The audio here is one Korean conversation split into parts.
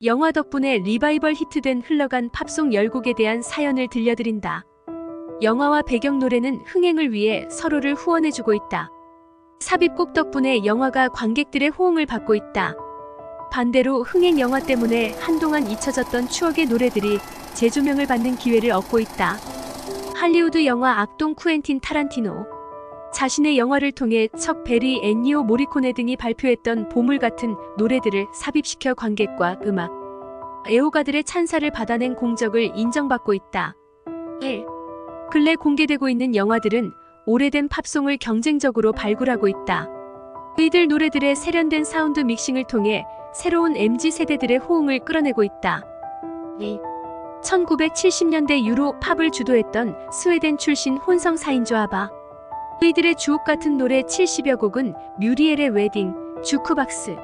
영화 덕분에 리바이벌 히트된 흘러간 팝송 10곡에 대한 사연을 들려드린다. 영화와 배경 노래는 흥행을 위해 서로를 후원해주고 있다. 삽입곡 덕분에 영화가 관객들의 호응을 받고 있다. 반대로 흥행 영화 때문에 한동안 잊혀졌던 추억의 노래들이 재조명을 받는 기회를 얻고 있다. 할리우드 영화 악동 쿠엔틴 타란티노. 자신의 영화를 통해 척 베리, 엔니오 모리코네 등이 발표했던 보물 같은 노래들을 삽입시켜 관객과 음악 애호가들의 찬사를 받아낸 공적을 인정받고 있다. 1. 근래 공개되고 있는 영화들은 오래된 팝송을 경쟁적으로 발굴하고 있다. 이들 노래들의 세련된 사운드 믹싱을 통해 새로운 MZ세대들의 호응을 끌어내고 있다. 2. 1970년대 유로 팝을 주도했던 스웨덴 출신 혼성 4인조 아바. 이들의 주옥같은 노래 70여 곡은 뮤리엘의 웨딩, 주크박스,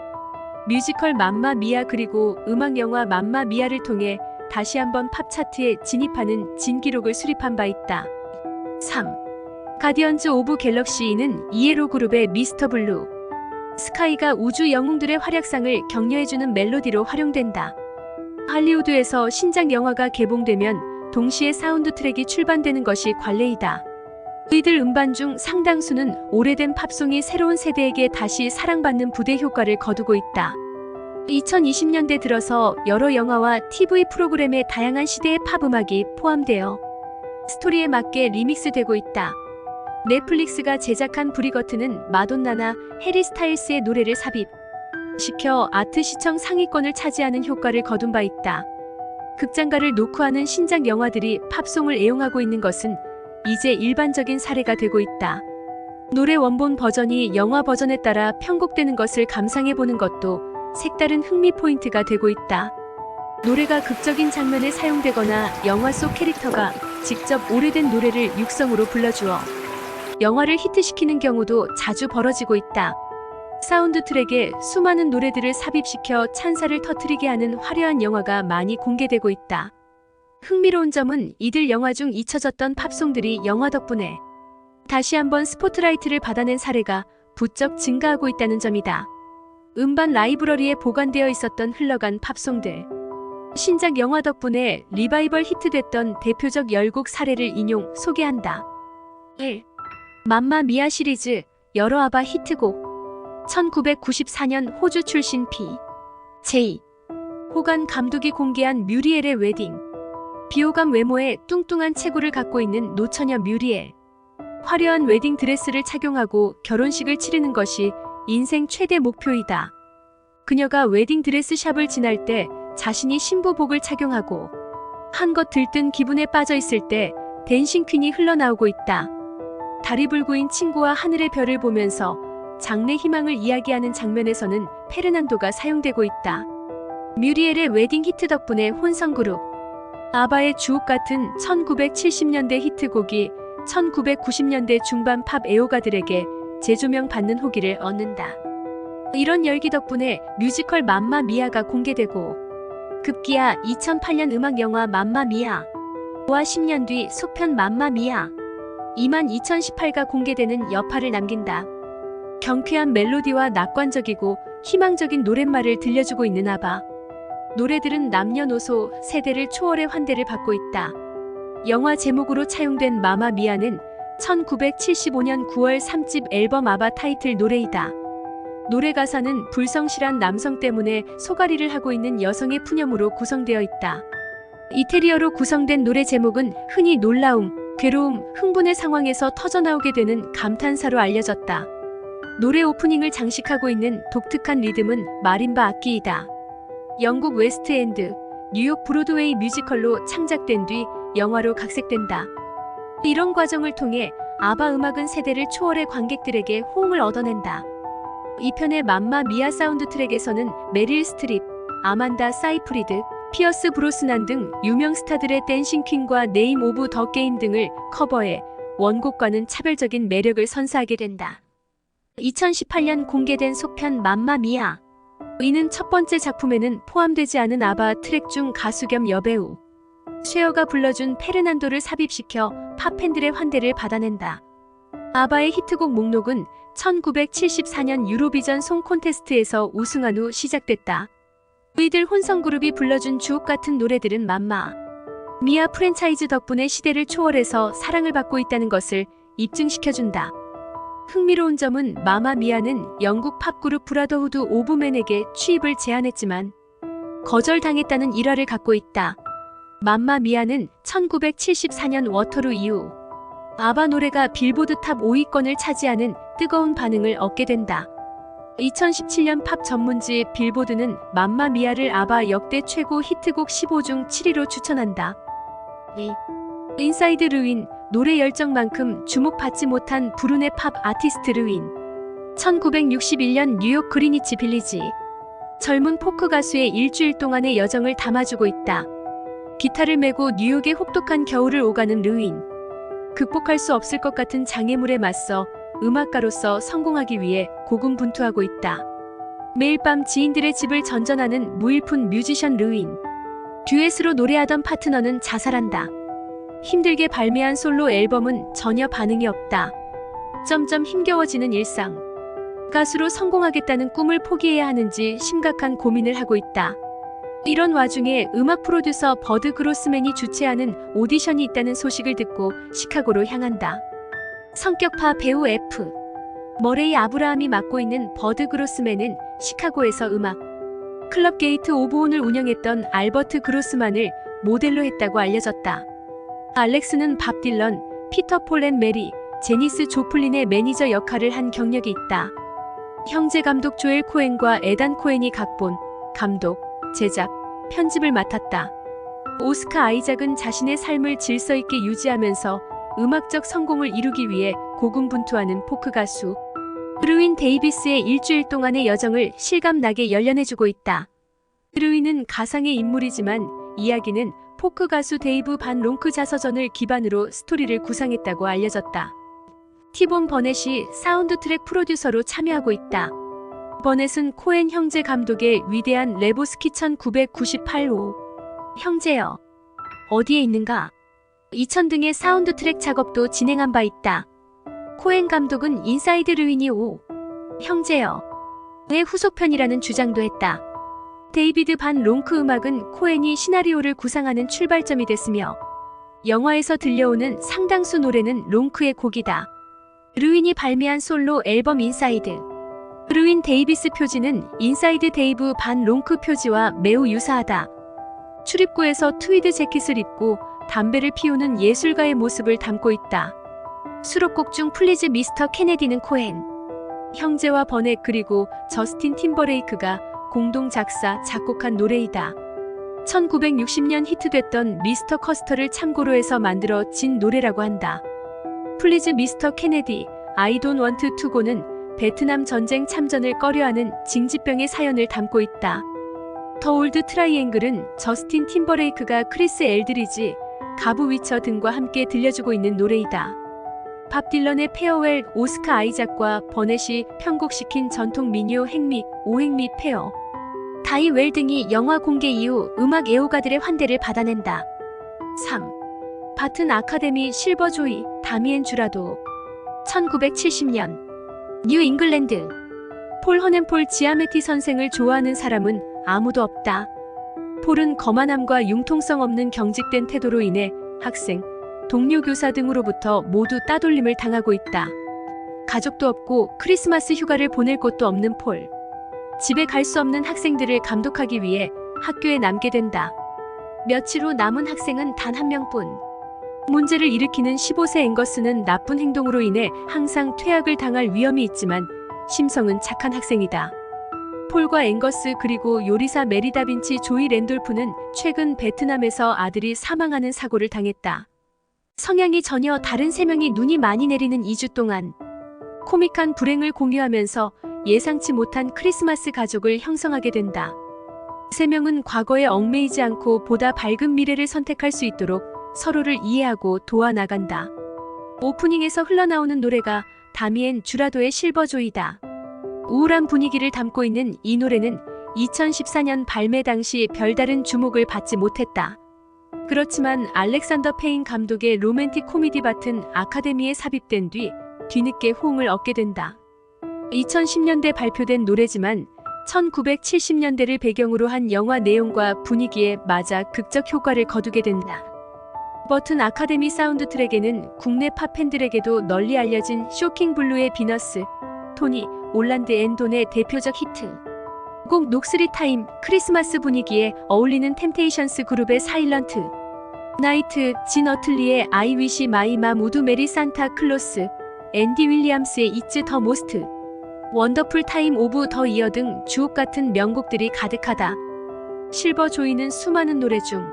뮤지컬 맘마 미아 그리고 음악영화 맘마 미아를 통해 다시 한번 팝 차트에 진입하는 진기록을 수립한 바 있다. 3. 가디언즈 오브 갤럭시는 이에로 그룹의 미스터 블루, 스카이가 우주 영웅들의 활약상을 격려해주는 멜로디로 활용된다. 할리우드에서 신작 영화가 개봉되면 동시에 사운드 트랙이 출반되는 것이 관례이다. 이들 음반 중 상당수는 오래된 팝송이 새로운 세대에게 다시 사랑받는 부대 효과를 거두고 있다. 2020년대 들어서 여러 영화와 TV 프로그램에 다양한 시대의 팝 음악이 포함되어 스토리에 맞게 리믹스되고 있다. 넷플릭스가 제작한 브리거트는 마돈나나 해리 스타일스의 노래를 삽입시켜 아트 시청 상위권을 차지하는 효과를 거둔 바 있다. 극장가를 녹화하는 신작 영화들이 팝송을 애용하고 있는 것은 이제 일반적인 사례가 되고 있다. 노래 원본 버전이 영화 버전에 따라 편곡되는 것을 감상해보는 것도 색다른 흥미 포인트가 되고 있다. 노래가 극적인 장면에 사용되거나 영화 속 캐릭터가 직접 오래된 노래를 육성으로 불러주어 영화를 히트시키는 경우도 자주 벌어지고 있다. 사운드 트랙에 수많은 노래들을 삽입시켜 찬사를 터뜨리게 하는 화려한 영화가 많이 공개되고 있다. 흥미로운 점은 이들 영화 중 잊혀졌던 팝송들이 영화 덕분에 다시 한번 스포트라이트를 받아낸 사례가 부쩍 증가하고 있다는 점이다. 음반 라이브러리에 보관되어 있었던 흘러간 팝송들. 신작 영화 덕분에 리바이벌 히트됐던 대표적 10곡 사례를 인용, 소개한다. 1. 맘마 미아 시리즈, 여러 아바 히트곡. 1994년 호주 출신 P.J. 호간 감독이 공개한 뮤리엘의 웨딩. 비호감 외모에 뚱뚱한 체구를 갖고 있는 노처녀 뮤리엘. 화려한 웨딩 드레스를 착용하고 결혼식을 치르는 것이 인생 최대 목표이다. 그녀가 웨딩 드레스 샵을 지날 때 자신이 신부복을 착용하고 한껏 들뜬 기분에 빠져 있을 때 댄싱 퀸이 흘러나오고 있다. 달이 불구인 친구와 하늘의 별을 보면서 장래 희망을 이야기하는 장면에서는 페르난도가 사용되고 있다. 뮤리엘의 웨딩 히트 덕분에 혼성그룹 아바의 주옥 같은 1970년대 히트곡이 1990년대 중반 팝 애호가들에게 재조명 받는 호기를 얻는다. 이런 열기 덕분에 뮤지컬 맘마 미아가 공개되고 급기야 2008년 음악영화 맘마 미아와 10년 뒤 속편 맘마 미아 2018가 공개되는 여파를 남긴다. 경쾌한 멜로디와 낙관적이고 희망적인 노랫말을 들려주고 있는 아바. 노래들은 남녀노소, 세대를 초월해 환대를 받고 있다. 영화 제목으로 차용된 마마 미아는 1975년 9월 3집 앨범 아바 타이틀 노래이다. 노래 가사는 불성실한 남성 때문에 소가리를 하고 있는 여성의 푸념으로 구성되어 있다. 이태리어로 구성된 노래 제목은 흔히 놀라움, 괴로움, 흥분의 상황에서 터져나오게 되는 감탄사로 알려졌다. 노래 오프닝을 장식하고 있는 독특한 리듬은 마림바 악기이다. 영국 웨스트엔드, 뉴욕 브로드웨이 뮤지컬로 창작된 뒤 영화로 각색된다. 이런 과정을 통해 아바 음악은 세대를 초월해 관객들에게 호응을 얻어낸다. 이 편의 맘마 미아 사운드 트랙에서는 메릴 스트립, 아만다 사이프리드, 피어스 브로스난 등 유명 스타들의 댄싱 퀸과 네임 오브 더 게임 등을 커버해 원곡과는 차별적인 매력을 선사하게 된다. 2018년 공개된 속편 맘마 미아. 이는 첫 번째 작품에는 포함되지 않은 아바 트랙 중 가수 겸 여배우 쉐어가 불러준 페르난도를 삽입시켜 팝팬들의 환대를 받아낸다. 아바의 히트곡 목록은 1974년 유로비전 송 콘테스트에서 우승한 후 시작됐다. 이들 혼성그룹이 불러준 주옥같은 노래들은 맘마 미아 프랜차이즈 덕분에 시대를 초월해서 사랑을 받고 있다는 것을 입증시켜준다. 흥미로운 점은 마마 미아는 영국 팝그룹 브라더후드 오브 맨에게 취입을 제안했지만 거절당했다는 일화를 갖고 있다. 맘마 미아는 1974년 워터루 이후 아바 노래가 빌보드 탑 5위권을 차지하는 뜨거운 반응을 얻게 된다. 2017년 팝 전문지 빌보드는 맘마 미아를 아바 역대 최고 히트곡 15 중 7위로 추천한다. 인사이드 르윈, 노래 열정만큼 주목받지 못한 불운의 팝 아티스트 르윈. 1961년 뉴욕 그리니치 빌리지. 젊은 포크 가수의 일주일 동안의 여정을 담아주고 있다. 기타를 메고 뉴욕의 혹독한 겨울을 오가는 르윈. 극복할 수 없을 것 같은 장애물에 맞서 음악가로서 성공하기 위해 고군분투하고 있다. 매일 밤 지인들의 집을 전전하는 무일푼 뮤지션 르윈. 듀엣으로 노래하던 파트너는 자살한다. 힘들게 발매한 솔로 앨범은 전혀 반응이 없다. 점점 힘겨워지는 일상. 가수로 성공하겠다는 꿈을 포기해야 하는지 심각한 고민을 하고 있다. 이런 와중에 음악 프로듀서 버드 그로스맨이 주최하는 오디션이 있다는 소식을 듣고 시카고로 향한다. 성격파 배우 F. 머레이 아브라함이 맡고 있는 버드 그로스맨은 시카고에서 음악 클럽 게이트 오브 온을 운영했던 알버트 그로스만을 모델로 했다고 알려졌다. 알렉스는 밥 딜런, 피터 폴 앤 메리, 제니스 조플린의 매니저 역할을 한 경력이 있다. 형제 감독 조엘 코엔과 에단 코엔이 각본, 감독, 제작, 편집을 맡았다. 오스카 아이작은 자신의 삶을 질서 있게 유지하면서 음악적 성공을 이루기 위해 고군분투하는 포크 가수 르윈 데이비스의 일주일 동안의 여정을 실감나게 열연해주고 있다. 르윈은 가상의 인물이지만 이야기는 포크 가수 데이브 반 롱크 자서전을 기반으로 스토리를 구상했다고 알려졌다. 티본 버넷이 사운드 트랙 프로듀서로 참여하고 있다. 버넷은 코엔 형제 감독의 위대한 레보스키 1998호 형제여 어디에 있는가 2000 등의 사운드 트랙 작업도 진행한 바 있다. 코엔 감독은 인사이드 르윈이 오 형제여 의 후속편이라는 주장도 했다. 데이비드 반 롱크 음악은 코엔이 시나리오를 구상하는 출발점이 됐으며 영화에서 들려오는 상당수 노래는 롱크의 곡이다. 르윈이 발매한 솔로 앨범 인사이드 르윈 데이비스 표지는 인사이드 데이브 반 롱크 표지와 매우 유사하다. 출입구에서 트위드 재킷을 입고 담배를 피우는 예술가의 모습을 담고 있다. 수록곡 중 플리즈 미스터 케네디는 코엔 형제와 버넷 그리고 저스틴 팀버레이크가 공동 작사, 작곡한 노래이다. 1960년 히트됐던 미스터 커스터를 참고로 해서 만들어진 노래라고 한다. 플리즈 미스터 케네디, I don't want to go는 베트남 전쟁 참전을 꺼려하는 징지병의 사연을 담고 있다. 더 올드 트라이앵글은 저스틴 팀버레이크가 크리스 엘드리지, 가브 위처 등과 함께 들려주고 있는 노래이다. 밥 딜런의 페어웰, 오스카 아이작과 버넷이 편곡시킨 전통 민요 행미, 오행미 페어, 다이 웰 등이 영화 공개 이후 음악 애호가들의 환대를 받아낸다. 3. 바튼 아카데미 실버 조이, 다미엔 주라도 1970년 뉴 잉글랜드 폴 허넨폴 지아메티 선생을 좋아하는 사람은 아무도 없다. 폴은 거만함과 융통성 없는 경직된 태도로 인해 학생, 동료 교사 등으로부터 모두 따돌림을 당하고 있다. 가족도 없고 크리스마스 휴가를 보낼 곳도 없는 폴. 집에 갈 수 없는 학생들을 감독하기 위해 학교에 남게 된다. 며칠 후 남은 학생은 단 한 명뿐. 문제를 일으키는 15세 앵거스는 나쁜 행동으로 인해 항상 퇴학을 당할 위험이 있지만 심성은 착한 학생이다. 폴과 앵거스 그리고 요리사 메리 다빈치 조이 랜돌프는 최근 베트남에서 아들이 사망하는 사고를 당했다. 성향이 전혀 다른 세 명이 눈이 많이 내리는 2주 동안 코믹한 불행을 공유하면서 예상치 못한 크리스마스 가족을 형성하게 된다. 세 명은 과거에 얽매이지 않고 보다 밝은 미래를 선택할 수 있도록 서로를 이해하고 도와나간다. 오프닝에서 흘러나오는 노래가 다미엔 주라도의 실버조이다. 우울한 분위기를 담고 있는 이 노래는 2014년 발매 당시 별다른 주목을 받지 못했다. 그렇지만 알렉산더 페인 감독의 로맨틱 코미디 바튼 아카데미에 삽입된 뒤늦게 호응을 얻게 된다. 2010년대 발표된 노래지만 1970년대를 배경으로 한 영화 내용과 분위기에 맞아 극적 효과를 거두게 된다. 버튼 아카데미 사운드 트랙에는 국내 팝 팬들에게도 널리 알려진 쇼킹 블루의 비너스, 토니, 올란드 앤 돈의 대표적 히트. 곡 녹스리 타임, 크리스마스 분위기에 어울리는 템테이션스 그룹의 사일런트 나이트, 진 어틀리의 I Wish My Mom Would Marry Santa Claus, 앤디 윌리엄스의 It's the Most, 원더풀 타임 오브 더 이어 등 주옥 같은 명곡들이 가득하다. 실버 조이는 수많은 노래 중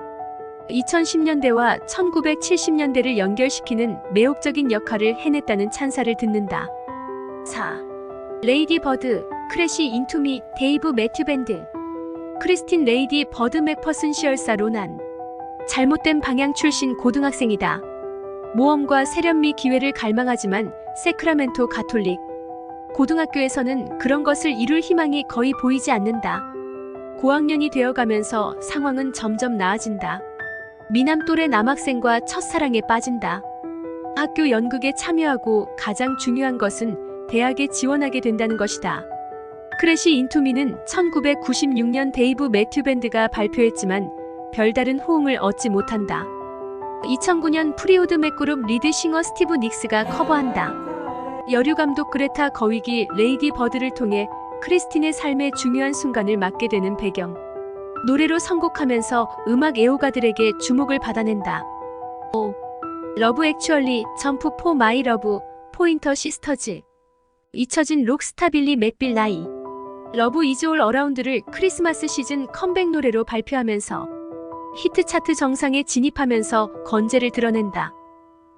2010년대와 1970년대를 연결시키는 매혹적인 역할을 해냈다는 찬사를 듣는다. 4. 레이디 버드, 크래시 인투미, 데이브 매튜 밴드. 크리스틴 레이디 버드 맥퍼슨 시얼사 로난. 잘못된 방향 출신 고등학생이다. 모험과 세련미 기회를 갈망하지만 세크라멘토 가톨릭 고등학교에서는 그런 것을 이룰 희망이 거의 보이지 않는다. 고학년이 되어가면서 상황은 점점 나아진다. 미남 또래 남학생과 첫사랑에 빠진다. 학교 연극에 참여하고 가장 중요한 것은 대학에 지원하게 된다는 것이다. 크래시 인투미는 1996년 데이브 매튜 밴드가 발표했지만 별다른 호응을 얻지 못한다. 2009년 프리우드 맥그룹 리드 싱어 스티브 닉스가 커버한다. 여류 감독 그레타 거윅이 레이디 버드를 통해 크리스틴의 삶의 중요한 순간을 맞게 되는 배경 노래로 선곡하면서 음악 애호가들에게 주목을 받아낸다. 5. 러브 액츄얼리, 점프 포 마이 러브, 포인터 시스터즈. 잊혀진 록스타 빌리 맥빌 나이. 러브 이즈 올 어라운드를 크리스마스 시즌 컴백 노래로 발표하면서 히트 차트 정상에 진입하면서 건재를 드러낸다.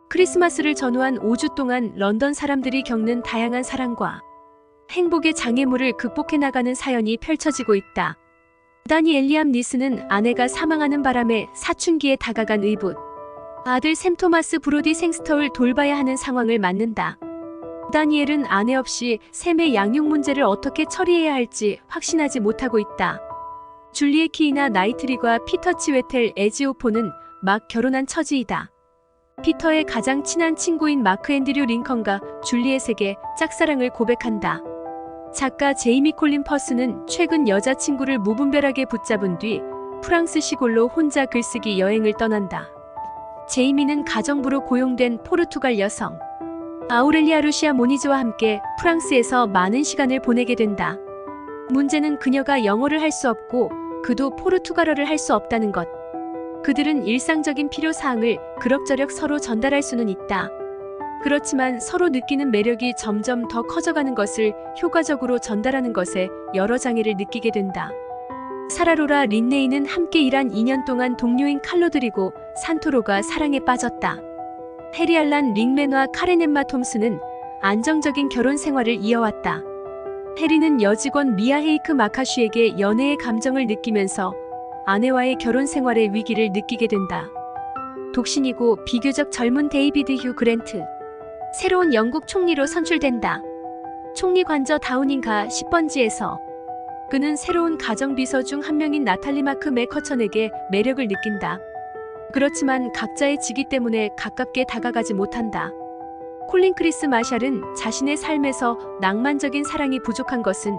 크리스마스를 전후한 5주 동안 런던 사람들이 겪는 다양한 사랑과 행복의 장애물을 극복해 나가는 사연이 펼쳐지고 있다. 다니 엘리암 니스는 아내가 사망하는 바람에 사춘기에 다가간 의붓, 아들 샘 토마스 브로디 생스터를 돌봐야 하는 상황을 맞는다. 다니엘은 아내 없이 샘의 양육 문제를 어떻게 처리해야 할지 확신하지 못하고 있다. 줄리에 키이나 나이트리과 피터 치웨텔 에지오포는 막 결혼한 처지이다. 피터의 가장 친한 친구인 마크 앤드류 링컨과 줄리엣에게 짝사랑을 고백한다. 작가 제이미 콜린 퍼스는 최근 여자친구를 무분별하게 붙잡은 뒤 프랑스 시골로 혼자 글쓰기 여행을 떠난다. 제이미는 가정부로 고용된 포르투갈 여성 아우렐리아 루시아 모니즈와 함께 프랑스에서 많은 시간을 보내게 된다. 문제는 그녀가 영어를 할 수 없고 그도 포르투갈어를 할 수 없다는 것. 그들은 일상적인 필요사항을 그럭저럭 서로 전달할 수는 있다. 그렇지만 서로 느끼는 매력이 점점 더 커져가는 것을 효과적으로 전달하는 것에 여러 장애를 느끼게 된다. 사라로라 린네이는 함께 일한 2년 동안 동료인 칼로드리고 산토로가 사랑에 빠졌다. 해리 알란 링맨과 카렌 엠마 톰스는 안정적인 결혼 생활을 이어왔다. 해리는 여직원 미아 헤이크 마카슈에게 연애의 감정을 느끼면서 아내와의 결혼 생활의 위기를 느끼게 된다. 독신이고 비교적 젊은 데이비드 휴 그랜트. 새로운 영국 총리로 선출된다. 총리 관저 다우닝가 10번지에서 그는 새로운 가정비서 중 한 명인 나탈리 마크 맥커천에게 매력을 느낀다. 그렇지만 각자의 직위 때문에 가깝게 다가가지 못한다. 콜린 크리스 마샬은 자신의 삶에서 낭만적인 사랑이 부족한 것은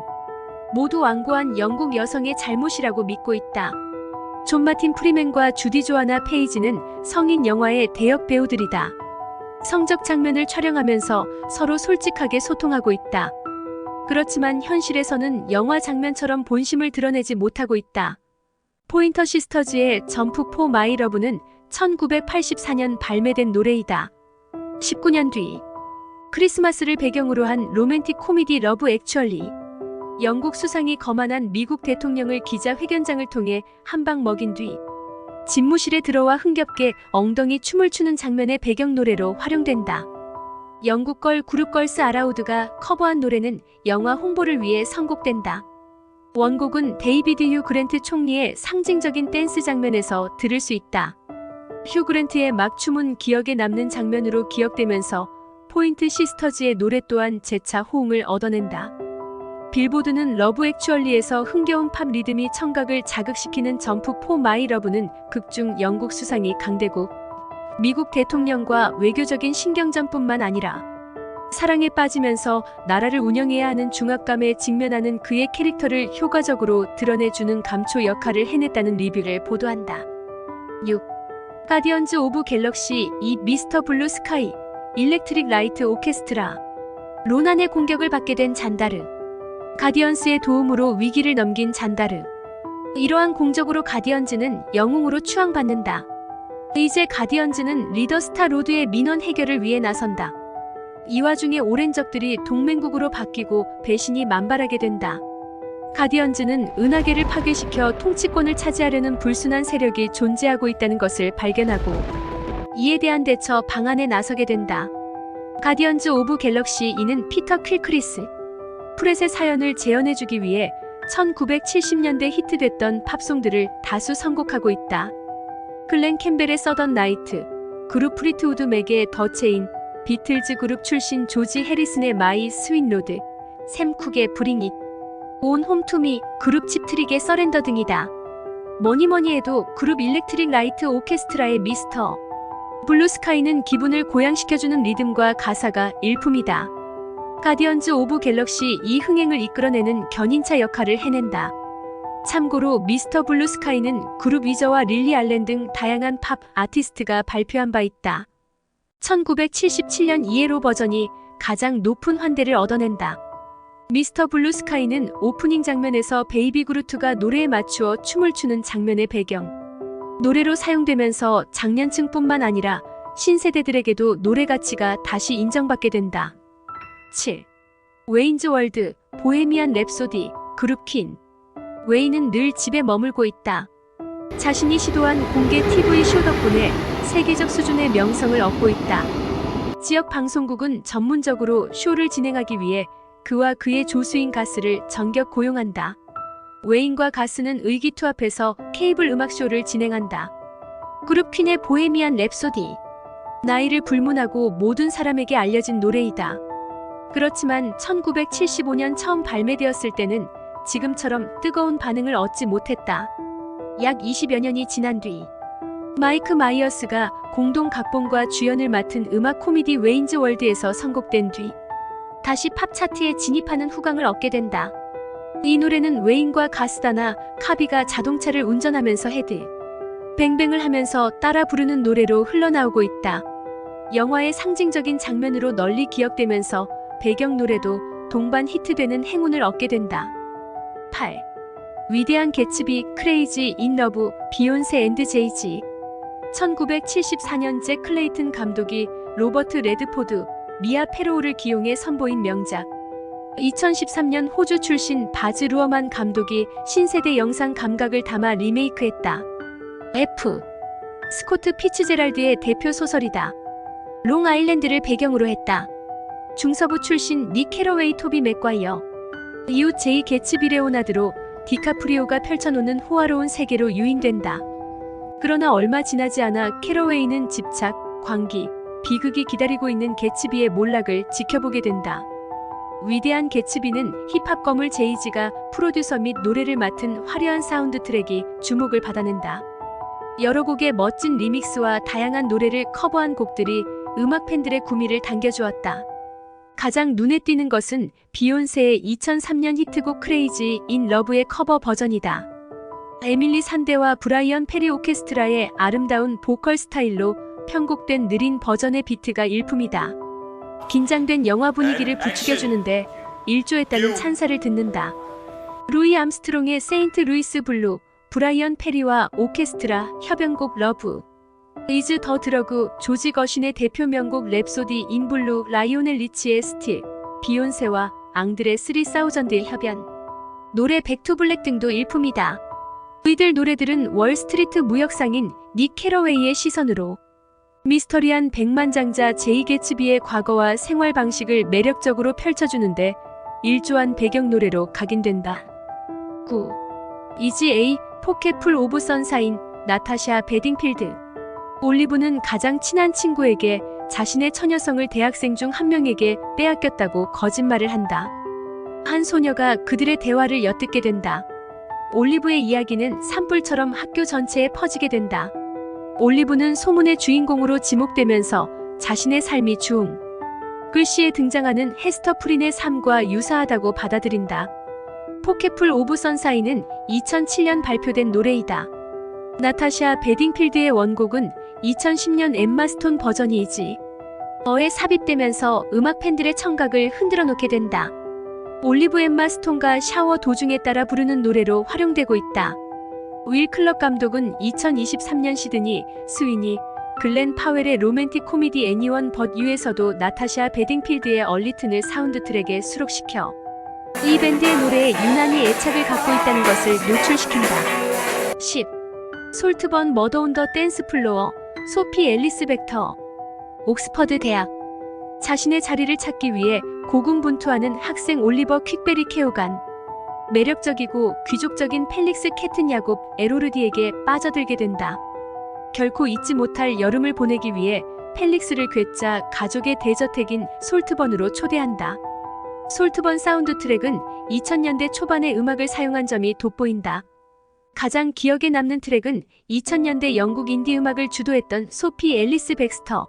모두 완고한 영국 여성의 잘못이라고 믿고 있다. 존 마틴 프리맨과 주디 조아나 페이지는 성인 영화의 대역 배우들이다. 성적 장면을 촬영하면서 서로 솔직하게 소통하고 있다. 그렇지만 현실에서는 영화 장면처럼 본심을 드러내지 못하고 있다. 포인터 시스터즈의 점프 포 마이 러브는 1984년 발매된 노래이다. 19년 뒤 크리스마스를 배경으로 한 로맨틱 코미디 러브 액츄얼리. 영국 수상이 거만한 미국 대통령을 기자회견장을 통해 한 방 먹인 뒤 집무실에 들어와 흥겹게 엉덩이 춤을 추는 장면의 배경노래로 활용된다. 영국 걸 그룹 걸스 아라우드가 커버한 노래는 영화 홍보를 위해 선곡된다. 원곡은 데이비드 휴 그랜트 총리의 상징적인 댄스 장면에서 들을 수 있다. 휴 그랜트의 막춤은 기억에 남는 장면으로 기억되면서 포인트 시스터즈의 노래 또한 재차 호응을 얻어낸다. 빌보드는 러브 액츄얼리에서 흥겨운 팝 리듬이 청각을 자극시키는 점프 포 마이 러브는 극중 영국 수상이 강대국, 미국 대통령과 외교적인 신경전뿐만 아니라 사랑에 빠지면서 나라를 운영해야 하는 중압감에 직면하는 그의 캐릭터를 효과적으로 드러내주는 감초 역할을 해냈다는 리뷰를 보도한다. 6. 가디언즈 오브 갤럭시 2 미스터 블루 스카이 일렉트릭 라이트 오케스트라. 로난의 공격을 받게 된 잔다르. 가디언스의 도움으로 위기를 넘긴 잔다르. 이러한 공적으로 가디언즈는 영웅으로 추앙받는다. 이제 가디언즈는 리더 스타 로드의 민원 해결을 위해 나선다. 이 와중에 오랜 적들이 동맹국으로 바뀌고 배신이 만발하게 된다. 가디언즈는 은하계를 파괴시켜 통치권을 차지하려는 불순한 세력이 존재하고 있다는 것을 발견하고 이에 대한 대처 방안에 나서게 된다. 가디언즈 오브 갤럭시 2는 피터 퀼크리스 프렛의 사연을 재현해주기 위해 1970년대 히트됐던 팝송들을 다수 선곡하고 있다. 글렌 캠벨의 서던 나이트, 그룹 프리트우드 맥의 더 체인, 비틀즈 그룹 출신 조지 해리슨의 마이 스윗 로드, 샘 쿡의 브링 잇, 온 홈 투미, 그룹 칩트릭의 서렌더 등이다. 뭐니뭐니 해도 그룹 일렉트릭 라이트 오케스트라의 미스터 블루 스카이는 기분을 고양시켜주는 리듬과 가사가 일품이다. 가디언즈 오브 갤럭시 이 흥행을 이끌어내는 견인차 역할을 해낸다. 참고로 미스터 블루 스카이는 그룹 위저와 릴리 알렌 등 다양한 팝 아티스트가 발표한 바 있다. 1977년 이에로 버전이 가장 높은 환대를 얻어낸다. 미스터 블루 스카이는 오프닝 장면에서 베이비 그루트가 노래에 맞추어 춤을 추는 장면의 배경. 노래로 사용되면서 장년층뿐만 아니라 신세대들에게도 노래 가치가 다시 인정받게 된다. 7. 웨인즈 월드, 보헤미안 랩소디, 그룹 퀸. 웨인은 늘 집에 머물고 있다. 자신이 시도한 공개 TV 쇼 덕분에 세계적 수준의 명성을 얻고 있다. 지역 방송국은 전문적으로 쇼를 진행하기 위해 그와 그의 조수인 가스를 전격 고용한다. 웨인과 가스는 의기투합해서 케이블 음악쇼를 진행한다. 그룹 퀸의 보헤미안 랩소디. 나이를 불문하고 모든 사람에게 알려진 노래이다. 그렇지만 1975년 처음 발매되었을 때는 지금처럼 뜨거운 반응을 얻지 못했다. 약 20여 년이 지난 뒤 마이크 마이어스가 공동 각본과 주연을 맡은 음악 코미디 웨인즈 월드에서 선곡된 뒤 다시 팝 차트에 진입하는 후광을 얻게 된다. 이 노래는 웨인과 가스다나 카비가 자동차를 운전하면서 헤드 뱅뱅을 하면서 따라 부르는 노래로 흘러나오고 있다. 영화의 상징적인 장면으로 널리 기억되면서 배경 노래도 동반 히트되는 행운을 얻게 된다. 8. 위대한 개츠비 크레이지 인 러브 비욘세 앤드 제이지. 1974년 잭 클레이튼 감독이 로버트 레드포드, 미아 페로우를 기용해 선보인 명작. 2013년 호주 출신 바즈 루어만 감독이 신세대 영상 감각을 담아 리메이크했다. F. 스코트 피츠제랄드의 대표 소설이다. 롱 아일랜드를 배경으로 했다. 중서부 출신 닉 캐러웨이 토비 맥과이어. 이웃 제이 개츠비 레오나드로 디카프리오가 펼쳐놓는 호화로운 세계로 유인된다. 그러나 얼마 지나지 않아 캐러웨이는 집착, 광기, 비극이 기다리고 있는 개츠비의 몰락을 지켜보게 된다. 위대한 개츠비는 힙합 거물 제이지가 프로듀서 및 노래를 맡은 화려한 사운드 트랙이 주목을 받아낸다. 여러 곡의 멋진 리믹스와 다양한 노래를 커버한 곡들이 음악 팬들의 구미를 당겨주었다. 가장 눈에 띄는 것은 비욘세의 2003년 히트곡 크레이지 인 러브의 커버 버전이다. 에밀리 산데와 브라이언 페리 오케스트라의 아름다운 보컬 스타일로 편곡된 느린 버전의 비트가 일품이다. 긴장된 영화 분위기를 부추겨주는데 일조했다는 찬사를 듣는다. 루이 암스트롱의 세인트 루이스 블루, 브라이언 페리와 오케스트라 협연곡 러브, 이즈 더 드러그, 조지 거신의 대표 명곡 랩소디 인 블루, 라이오넬 리치의 스틸, 비욘세와 앙드레 3000의 협연, 노래 백투 블랙 등도 일품이다. 이들 노래들은 월스트리트 무역상인 닉 캐러웨이의 시선으로 미스터리한 백만장자 제이 개츠비의 과거와 생활 방식을 매력적으로 펼쳐주는데 일조한 배경 노래로 각인된다. 9. 이지 A, 포켓풀 오브 선사인, 나타샤 베딩필드. 올리브는 가장 친한 친구에게 자신의 처녀성을 대학생 중 한 명에게 빼앗겼다고 거짓말을 한다. 한 소녀가 그들의 대화를 엿듣게 된다. 올리브의 이야기는 산불처럼 학교 전체에 퍼지게 된다. 올리브는 소문의 주인공으로 지목되면서 자신의 삶이 글씨에 등장하는 헤스터 프린의 삶과 유사하다고 받아들인다. 포켓풀 오브 선사인은 2007년 발표된 노래이다. 나타샤 베딩필드의 원곡은 2010년 엠마 스톤 버전이지. 에 삽입되면서 음악 팬들의 청각을 흔들어 놓게 된다. 올리브 엠마 스톤과 샤워 도중에 따라 부르는 노래로 활용되고 있다. 윌 클럭 감독은 2023년 시드니 스위니 글렌 파웰의 로맨틱 코미디 애니원 벗 유에서도 나타샤 베딩필드의 얼리튼을 사운드 트랙에 수록시켜 이 밴드의 노래에 유난히 애착을 갖고 있다는 것을 노출시킨다. 10. 솔트번 머더 온 더 댄스 플로어 소피 앨리스 벡터. 옥스퍼드 대학. 자신의 자리를 찾기 위해 고군분투하는 학생 올리버 퀵베리 케오간. 매력적이고 귀족적인 펠릭스 캐튼 야곱 에로르디에게 빠져들게 된다. 결코 잊지 못할 여름을 보내기 위해 펠릭스를 괴짜 가족의 대저택인 솔트번으로 초대한다. 솔트번 사운드 트랙은 2000년대 초반의 음악을 사용한 점이 돋보인다. 가장 기억에 남는 트랙은 2000년대 영국 인디 음악을 주도했던 소피 앨리스 백스터,